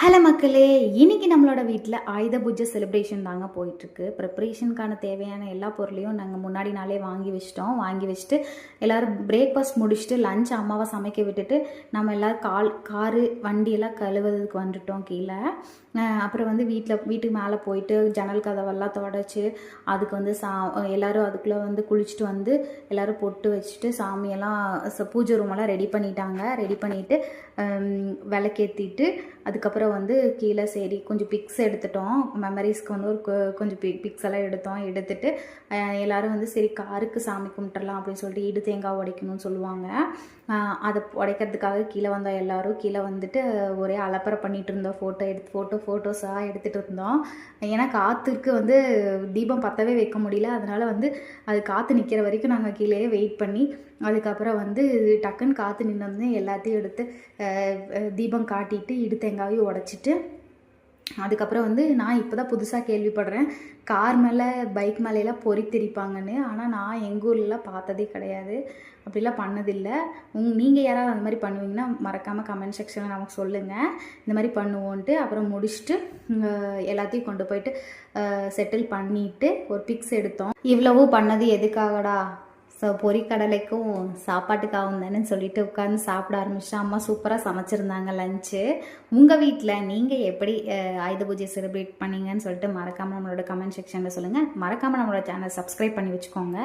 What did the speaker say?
Hello மக்களே, இன்னைக்கு நம்மளோட வீட்டில் ஆயுத பூஜை செலிப்ரேஷன் தாங்க போயிட்டுருக்கு. ப்ரிப்ரேஷனுக்கான தேவையான எல்லா பொருளையும் நாங்கள் முன்னாடி நாளே வாங்கி வச்சுட்டு எல்லோரும் பிரேக்ஃபாஸ்ட் முடிச்சுட்டு லஞ்ச் அம்மாவை சமைக்க விட்டுட்டு நம்ம எல்லோரும் காரு வண்டியெல்லாம் கழுவுறதுக்கு வந்துட்டோம் கீழே. அப்புறம் வந்து வீட்டுக்கு மேலே போயிட்டு ஜன்னல் கதவெல்லாம் தொடச்சி அதுக்கு வந்து எல்லோரும் அதுக்குள்ளே வந்து குளிச்சுட்டு வந்து எல்லோரும் பொட்டு வச்சுட்டு சாமியெல்லாம் பூஜை ரூமெல்லாம் ரெடி பண்ணிட்டாங்க. ரெடி பண்ணிவிட்டு விளக்கேற்றிட்டு அதுக்கப்புறம் வந்து கீழே சரி கொஞ்சம் பிக்ஸ் எடுத்துட்டோம். மெமரிஸ்க்கு வந்து கொஞ்சம் பிக்ஸ் எல்லாம் எடுத்துட்டு எல்லோரும் வந்து சரி காருக்கு சாமி கும்பிட்டுறலாம் அப்படின்னு சொல்லிட்டு இடு தேங்காய் உடைக்கணும்னு சொல்லுவாங்க. அதை உடைக்கிறதுக்காக கீழே வந்தோம். எல்லோரும் கீழே வந்துட்டு ஒரே அலப்பறை பண்ணிகிட்டு இருந்தோம். ஃபோட்டோஸாக எடுத்துகிட்டு இருந்தோம். ஏன்னா காற்றுக்கு வந்து தீபம் பற்றவே வைக்க முடியல. அதனால் வந்து அது காற்று நிற்கிற வரைக்கும் நாங்கள் கீழே வெயிட் பண்ணி அதுக்கப்புறம் வந்து டக்குன்னு காற்று நின்று எல்லாத்தையும் எடுத்து தீபம் காட்டிட்டு இடு தேங்காயும் உடைச்சிட்டு அதுக்கப்புறம் வந்து நான் இப்போ தான் புதுசாக கேள்விப்படுறேன் கார் மேலே பைக் மேலெலாம் பொறி திரிப்பாங்கன்னு. ஆனால் நான் எங்கள் ஊர்லலாம் பார்த்ததே கிடையாது, அப்படிலாம் பண்ணதில்லை. நீங்கள் யாராவது அந்த மாதிரி பண்ணுவீங்கன்னா மறக்காமல் கமெண்ட் செக்ஷனில் நமக்கு சொல்லுங்கள். இந்த மாதிரி பண்ணுவோன்ட்டு அப்புறம் முடிச்சுட்டு எல்லாத்தையும் கொண்டு போயிட்டு செட்டில் பண்ணிவிட்டு ஒரு பிக்ஸ் எடுத்தோம். இவ்வளவோ பண்ணது எதுக்காகடா? ஸோ பொரிக்கடலைக்கும் சாப்பாட்டுக்காகவும் தானே சொல்லிட்டு உட்காந்து சாப்பிட ஆரம்பிச்சிட்டா. அம்மா சூப்பராக சமைச்சிருந்தாங்க லஞ்சு. உங்கள் வீட்டில் நீங்கள் எப்படி ஆயுத பூஜை செலிப்ரேட் பண்ணீங்கன்னு சொல்லிட்டு மறக்காமல் நம்மளோட கமெண்ட் செக்ஷனில் சொல்லுங்கள். மறக்காமல் நம்மளோட சேனல் சப்ஸ்கிரைப் பண்ணி வச்சுக்கோங்க.